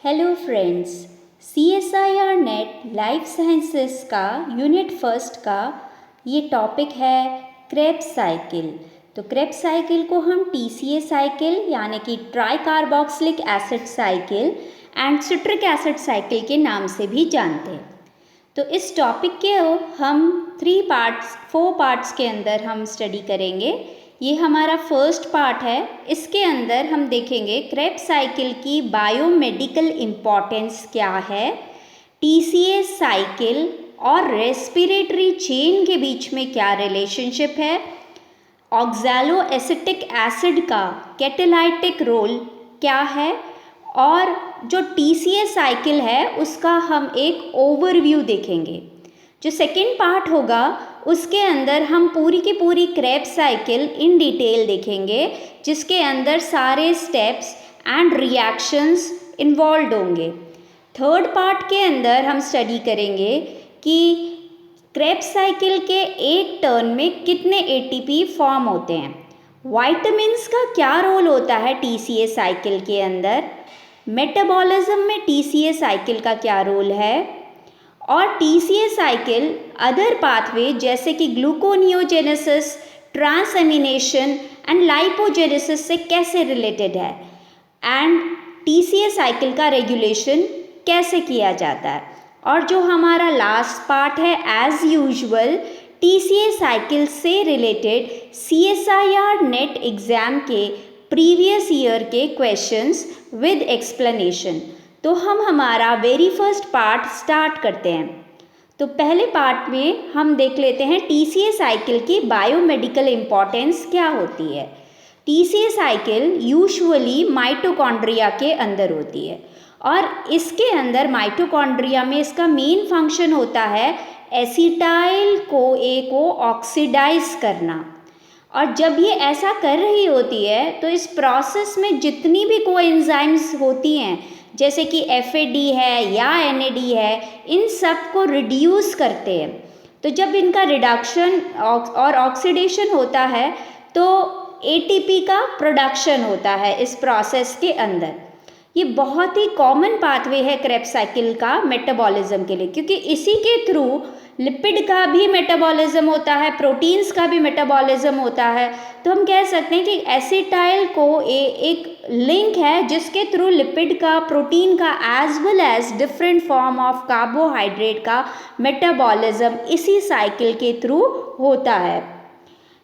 Hello friends, CSIR net life sciences का unit first का ये टॉपिक है क्रेब्स साइकिल। तो क्रेब्स साइकिल को हम TCA साइकिल यानी कि try carboxylic acid cycle and citric acid cycle के नाम से भी जानते हैं। तो इस टॉपिक के हम 4 पार्ट्स के अंदर हम स्टडी करेंगे। ये हमारा फर्स्ट पार्ट है। इसके अंदर हम देखेंगे क्रेब्स साइकिल की बायोमेडिकल इम्पॉर्टेंस क्या है, TCA साइकिल और रेस्पिरेटरी चेन के बीच में क्या रिलेशनशिप है, ऑक्सैलोएसिटिक एसिड का कैटालाइटिक रोल क्या है, और जो TCA साइकिल है उसका हम एक ओवरव्यू देखेंगे। जो सेकेंड पार्ट होगा उसके अंदर हम पूरी की पूरी क्रेब्स साइकिल इन डिटेल देखेंगे, जिसके अंदर सारे स्टेप्स एंड रिएक्शंस इन्वॉल्व होंगे। थर्ड पार्ट के अंदर हम स्टडी करेंगे कि क्रेब्स साइकिल के एक टर्न में कितने ATP फॉर्म होते हैं, वाइटामिन्स का क्या रोल होता है TCA साइकिल के अंदर, मेटाबॉलिज्म में TCA साइकिल का क्या रोल है, और TCA साइकिल अदर पाथवे जैसे कि ग्लूकोनियोजेनेसिस, ट्रांसएमिनेशन एंड लाइपोजेनेसिस से कैसे रिलेटेड है, एंड TCA साइकिल का रेगुलेशन कैसे किया जाता है। और जो हमारा लास्ट पार्ट है एज यूजुअल TCA साइकिल से रिलेटेड CSIR नेट एग्ज़ाम के प्रीवियस ईयर के क्वेश्चंस विद एक्सप्लेनेशन। तो हम हमारा वेरी फर्स्ट पार्ट स्टार्ट करते हैं। तो पहले पार्ट में हम देख लेते हैं TCA साइकिल की बायोमेडिकल इम्पॉर्टेंस क्या होती है। TCA साइकिल यूजुअली माइटोकॉन्ड्रिया के अंदर होती है और इसके अंदर माइटोकॉन्ड्रिया में इसका मेन फंक्शन होता है एसिटाइल CoA को ऑक्सीडाइज करना। और जब ये ऐसा कर रही होती है तो इस प्रोसेस में जितनी भी कोएंजाइम्स होती हैं जैसे कि FAD है या NAD है, इन सब को रिड्यूस करते हैं। तो जब इनका रिडक्शन और ऑक्सीडेशन होता है तो ATP का प्रोडक्शन होता है इस प्रोसेस के अंदर। ये बहुत ही कॉमन पाथवे है क्रेब्स साइकिल का मेटाबॉलिज्म के लिए, क्योंकि इसी के थ्रू लिपिड का भी मेटाबॉलिज्म होता है, प्रोटीन्स का भी मेटाबॉलिज्म होता है। तो हम कह सकते हैं कि एसिटाइल CoA एक लिंक है जिसके थ्रू लिपिड का, प्रोटीन का as well as different form of carbohydrate का मेटाबॉलिज्म इसी साइकिल के थ्रू होता है।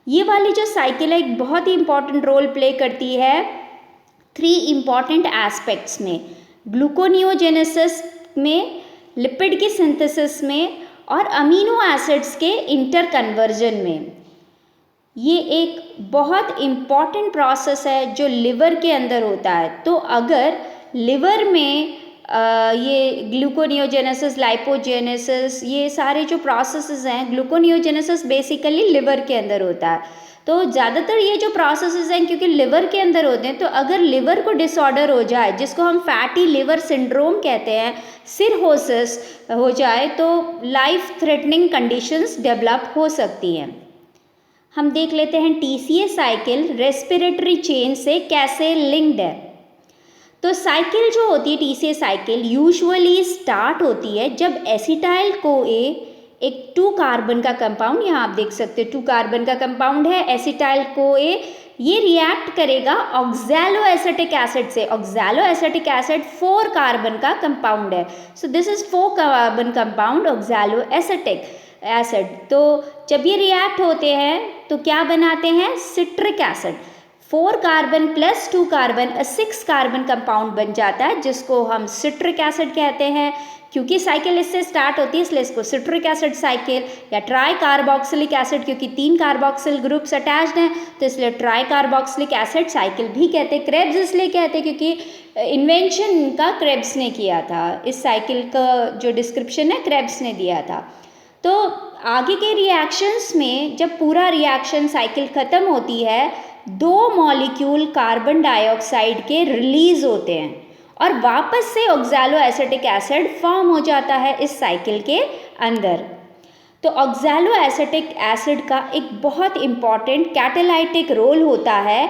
ये वाली जो साइकिल है एक बहुत ही इंपॉर्टेंट रोल प्ले करती है 3 इम्पॉर्टेंट एस्पेक्ट्स में, ग्लूकोनियोजेनेसिस में, लिपिड की सिंथेसिस में और अमीनो एसिड्स के इंटर कन्वर्जन में। ये एक बहुत इम्पॉर्टेंट प्रोसेस है जो लिवर के अंदर होता है। तो अगर लिवर में ये ग्लूकोनियोजेनेसिस, लाइपोजेनेसिस, ये सारे जो प्रोसेसेस हैं, ग्लूकोनियोजेनेसिस बेसिकली लिवर के अंदर होता है। तो ज़्यादातर ये जो प्रोसेसेस हैं क्योंकि लिवर के अंदर होते हैं, तो अगर लिवर को डिसऑर्डर हो जाए जिसको हम फैटी लिवर सिंड्रोम कहते हैं, सिरहोसिस हो जाए, तो लाइफ थ्रेटनिंग कंडीशंस डेवलप हो सकती हैं। हम देख लेते हैं TCA साइकिल रेस्पिरेटरी चेन से कैसे लिंक्ड है। तो साइकिल जो होती है TCA साइकिल यूजुअली स्टार्ट होती है जब एसिटाइल CoA एक 2 कार्बन का कंपाउंड, यहाँ आप देख सकते हो 2 कार्बन का कंपाउंड है एसिटाइल CoA, ये रिएक्ट करेगा ऑक्सैलोएसिटिक एसिड से। ऑक्सैलोएसिटिक एसिड 4 कार्बन का कंपाउंड है, so this is 4 carbon compound oxaloacetic acid. तो जब ये रिएक्ट होते हैं तो क्या बनाते हैं, citric acid. 4 carbon plus 2 carbon 6 carbon compound बन जाता है जिसको हम सिट्रिक एसिड कहते हैं। क्योंकि साइकिल इससे स्टार्ट होती है इसलिए इसको सिट्रिक एसिड साइकिल या ट्राई कार्बोक्सिलिक एसिड, क्योंकि 3 कार्बोक्सिल ग्रुप्स अटैच्ड हैं तो इसलिए ट्राई कार्बोक्सिलिक एसिड साइकिल भी कहते हैं। क्रेब्स इसलिए कहते हैं क्योंकि इन्वेंशन का क्रेब्स ने किया था, इस साइकिल का जो डिस्क्रिप्शन है क्रेब्स ने दिया था। तो आगे के रिएक्शंस में जब पूरा रिएक्शन साइकिल ख़त्म होती है, 2 मॉलिक्यूल कार्बन डाइऑक्साइड के रिलीज होते हैं और वापस से ऑक्सैलोएसिटिक एसिड फॉर्म हो जाता है इस साइकिल के अंदर। तो ऑक्सैलोएसिटिक एसिड का एक बहुत इम्पॉर्टेंट कैटालाइटिक रोल होता है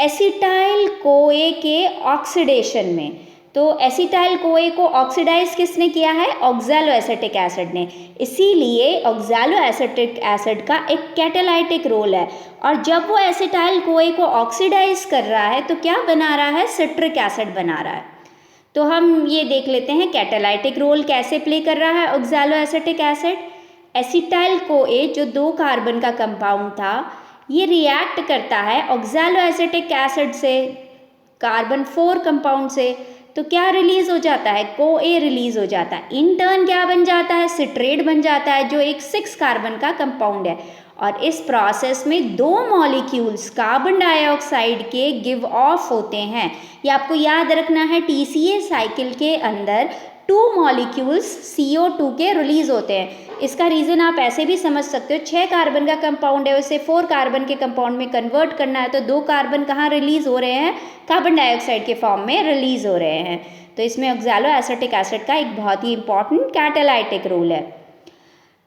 एसिटाइल CoA के ऑक्सीडेशन में। तो एसिटाइल कोए को ऑक्सीडाइज किसने किया है? ऑक्सैलो एसिटिक एसिड ने। इसीलिए ऑक्सैलो एसिटिक एसिड का एक कैटालाइटिक रोल है, और जब वो एसिटाइल कोए को ऑक्सीडाइज कर रहा है तो क्या बना रहा है? सिट्रिक एसिड बना रहा है। तो हम ये देख लेते हैं कैटालाइटिक रोल कैसे प्ले कर रहा है oxalo acetic acid. Acetyl CoA जो 2 कार्बन का कंपाउंड था, ये रिएक्ट करता है ऑक्सैलो एसिटिक एसिड से, कार्बन 4 कंपाउंड से, तो क्या रिलीज हो जाता है? कोए रिलीज हो जाता है। इन टर्न क्या बन जाता है? सिट्रेट बन जाता है, जो एक 6 कार्बन का कंपाउंड है। और इस प्रोसेस में 2 मॉलिक्यूल्स कार्बन डाइऑक्साइड के गिव ऑफ होते हैं। ये आपको याद रखना है, TCA साइकिल के अंदर 2 मॉलिक्यूल्स CO2 के रिलीज होते हैं। इसका रीज़न आप ऐसे भी समझ सकते हो, 6 कार्बन का कंपाउंड है, उसे 4 कार्बन के कंपाउंड में कन्वर्ट करना है, तो 2 कार्बन कहाँ रिलीज हो रहे हैं? कार्बन डाइऑक्साइड के फॉर्म में रिलीज हो रहे हैं। तो इसमें ऑक्सैलो एसिटिक एसिड का एक बहुत ही इंपॉर्टेंट कैटालाइटिक रोल है।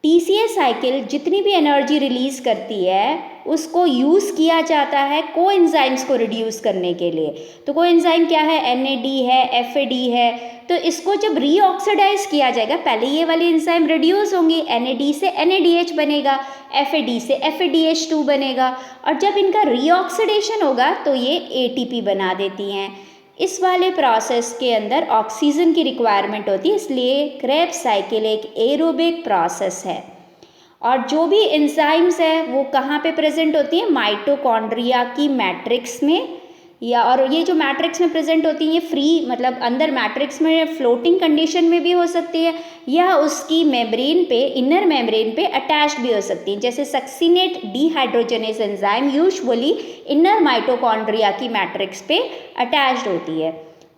TCA साइकिल जितनी भी एनर्जी रिलीज करती है उसको यूज़ किया जाता है कोएंजाइम्स को रिड्यूस करने के लिए। तो कोएंजाइम क्या है? NAD है, FAD है। तो इसको जब रीऑक्सीडाइज किया जाएगा, पहले ये वाली एंजाइम रिड्यूस होंगी, NAD से NADH बनेगा, FAD से FADH2 बनेगा, और जब इनका रीऑक्सीडेशन होगा तो ये ATP बना देती हैं। इस वाले प्रोसेस के अंदर ऑक्सीजन की रिक्वायरमेंट होती है, इसलिए क्रेब्स साइकिल एक एरोबिक प्रोसेस है। और जो भी एंजाइम्स है वो कहाँ पे प्रेजेंट होती है? माइटोकॉन्ड्रिया की मैट्रिक्स में, या और ये जो मैट्रिक्स में प्रेजेंट होती है ये फ्री, मतलब अंदर मैट्रिक्स में फ्लोटिंग कंडीशन में भी हो सकती है, या उसकी मेम्ब्रेन पे, इनर मेम्ब्रेन पे अटैच्ड भी हो सकती है। जैसे succinate dehydrogenase enzyme usually inner mitochondria की मैट्रिक्स पे अटैच्ड होती है।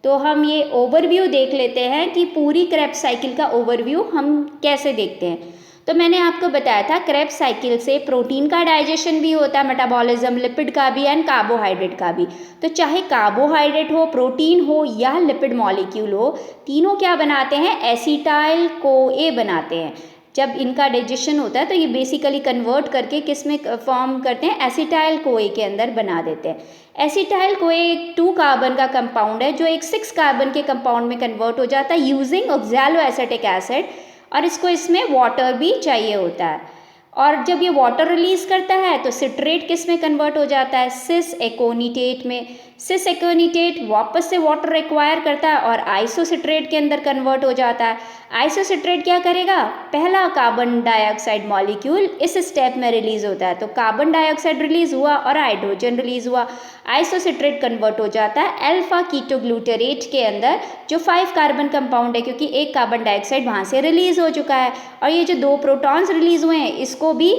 तो हम ये ओवरव्यू देख लेते हैं कि पूरी क्रेब्स साइकिल का ओवरव्यू हम कैसे देखते हैं। तो मैंने आपको बताया था क्रेब्स साइकिल से प्रोटीन का डाइजेशन भी होता है, मेटाबॉलिज्म, लिपिड का भी एंड कार्बोहाइड्रेट का भी। तो चाहे कार्बोहाइड्रेट हो, प्रोटीन हो या लिपिड मॉलिक्यूल हो, तीनों क्या बनाते हैं? एसिटाइल कोए बनाते हैं। जब इनका डाइजेशन होता है तो ये बेसिकली कन्वर्ट करके किस में फॉर्म करते हैं? एसिटाइल कोए के अंदर बना देते हैं। एसिटाइल कोए एक 2 कार्बन का कंपाउंड है जो एक 6 कार्बन के कंपाउंड में कन्वर्ट हो जाता है यूजिंग ऑक्सैलो एसिटिक एसिड, और इसको इसमें वाटर भी चाहिए होता है। और जब ये वाटर रिलीज करता है तो सिट्रेट किस में कन्वर्ट हो जाता है? सिस एकोनिटेट में। सिस एकोनिटेट वापस से वाटर रिक्वायर करता है और आइसोसिट्रेट के अंदर कन्वर्ट हो जाता है। आइसोसिट्रेट क्या करेगा? पहला कार्बन डाइऑक्साइड मॉलिक्यूल इस स्टेप में रिलीज होता है, तो कार्बन डाइऑक्साइड रिलीज हुआ और हाइड्रोजन रिलीज हुआ, आइसोसिट्रेट कन्वर्ट हो जाता है अल्फा कीटोग्लूटरेट के अंदर, जो 5 कार्बन कंपाउंड है, क्योंकि एक कार्बन डाइऑक्साइड वहाँ से रिलीज हो चुका है। और ये जो 2 प्रोटॉन्स रिलीज हुए हैं इसको भी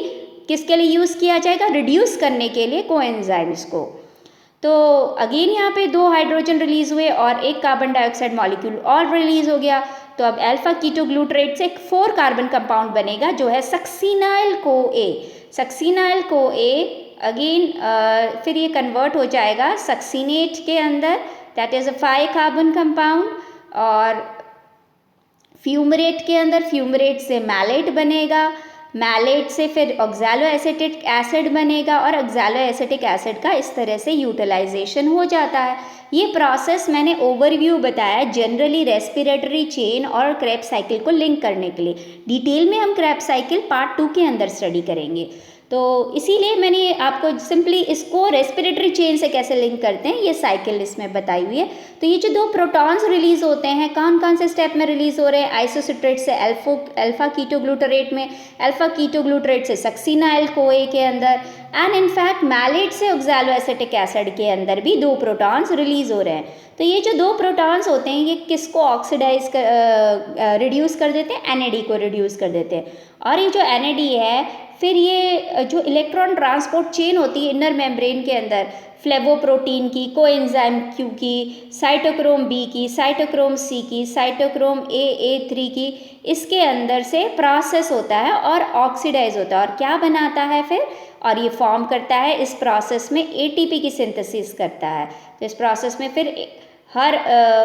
किसके लिए यूज़ किया जाएगा? रिड्यूस करने के लिए कोएंजाइम्स को। तो अगेन यहाँ पे 2 हाइड्रोजन रिलीज हुए और एक कार्बन डाइऑक्साइड मॉलिक्यूल और रिलीज हो गया, तो अब अल्फा कीटोग्लूटरेट से एक 4 कार्बन कंपाउंड बनेगा जो है सक्सीनाइल कोए। सक्सीनाइल कोए अगेन फिर ये कन्वर्ट हो जाएगा सक्सीनेट के अंदर, that is a 5 carbon compound, और फ्यूमरेट के अंदर, फ्यूमरेट से मैलेट बनेगा, मैलेट से फिर ऑक्सैलो एसिटिक एसिड बनेगा, और ऑक्सैलो एसिटिक एसिड का इस तरह से यूटिलाइजेशन हो जाता है। ये प्रोसेस मैंने ओवरव्यू बताया जनरली रेस्पिरेटरी चेन और क्रेब्स साइकिल को लिंक करने के लिए। डिटेल में हम क्रेब्स साइकिल पार्ट 2 के अंदर स्टडी करेंगे, तो इसीलिए मैंने आपको सिंपली इसको रेस्पिरेटरी चेन से कैसे लिंक करते हैं ये साइकिल इसमें बताई हुई है। तो ये जो 2 प्रोटॉन्स रिलीज होते हैं कौन कौन से स्टेप में रिलीज हो रहे हैं? आइसोसिट्रेट से अल्फा कीटोग्लूटरेट में, अल्फा कीटोग्लूटरेट से सक्सीनाइल कोए के अंदर, एंड इनफैक्ट मैलेट से ऑक्सैलो एसिटिक एसिड के अंदर भी 2 प्रोटॉन्स रिलीज हो रहे हैं। तो ये जो 2 प्रोटॉन्स होते हैं ये किसको ऑक्सीडाइज रिड्यूस कर देते हैं? NAD को रिड्यूस कर देते हैं। और ये जो NAD है फिर ये जो इलेक्ट्रॉन ट्रांसपोर्ट चेन होती है इनर मेम्ब्रेन के अंदर, फ्लेवोप्रोटीन की, कोएंजाइम Q की, साइटोक्रोम B की, साइटोक्रोम C की, साइटोक्रोम A3 की, इसके अंदर से प्रोसेस होता है और ऑक्सीडाइज होता है और क्या बनाता है फिर? और ये फॉर्म करता है इस प्रोसेस में ATP की सिंथेसिस करता है। तो इस प्रोसेस में फिर हर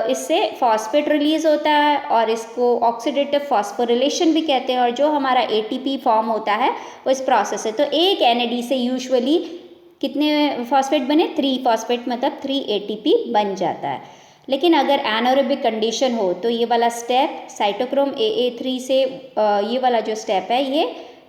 इससे फॉस्फेट रिलीज होता है और इसको ऑक्सीडेटिव फॉस्फोरिलेशन भी कहते हैं, और जो हमारा ATP फॉर्म होता है वो इस प्रोसेस है। तो एक NAD से यूजुअली कितने फॉस्फेट बने? 3 फॉस्फेट, मतलब 3 ATP बन जाता है। लेकिन अगर एनारोबिक कंडीशन हो तो ये वाला स्टेप साइटोक्रोम AA3 से ये वाला जो स्टेप है ये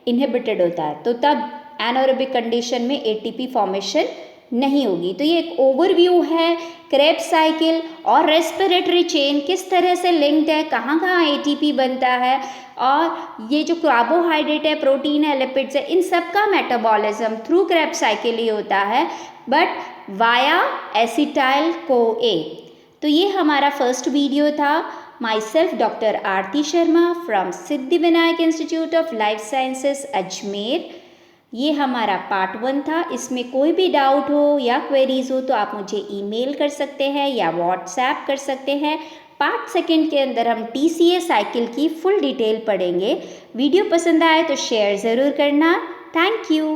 इनहिबिटेड होता है, तो तब एनारोबिक कंडीशन में ATP फॉर्मेशन नहीं होगी। तो ये एक ओवरव्यू है क्रेब्स साइकिल और रेस्पिरेटरी चेन किस तरह से लिंक्ड है, कहाँ कहाँ ATP बनता है, और ये जो कार्बोहाइड्रेट है, प्रोटीन है, लिपिड्स है, इन सब का मेटाबॉलिज्म थ्रू क्रेब्स साइकिल ही होता है, बट वाया एसिटाइल CoA। तो ये हमारा फर्स्ट वीडियो था। My self doctor Aarti Sharma from Siddhivinayak institute of life sciences Ajmer. ये हमारा पार्ट 1 था। इसमें कोई भी डाउट हो या क्वेरीज हो तो आप मुझे ईमेल कर सकते हैं या व्हाट्सएप कर सकते हैं। पार्ट 2 के अंदर हम TCA साइकिल की फुल डिटेल पढ़ेंगे। वीडियो पसंद आए तो शेयर ज़रूर करना। Thank you.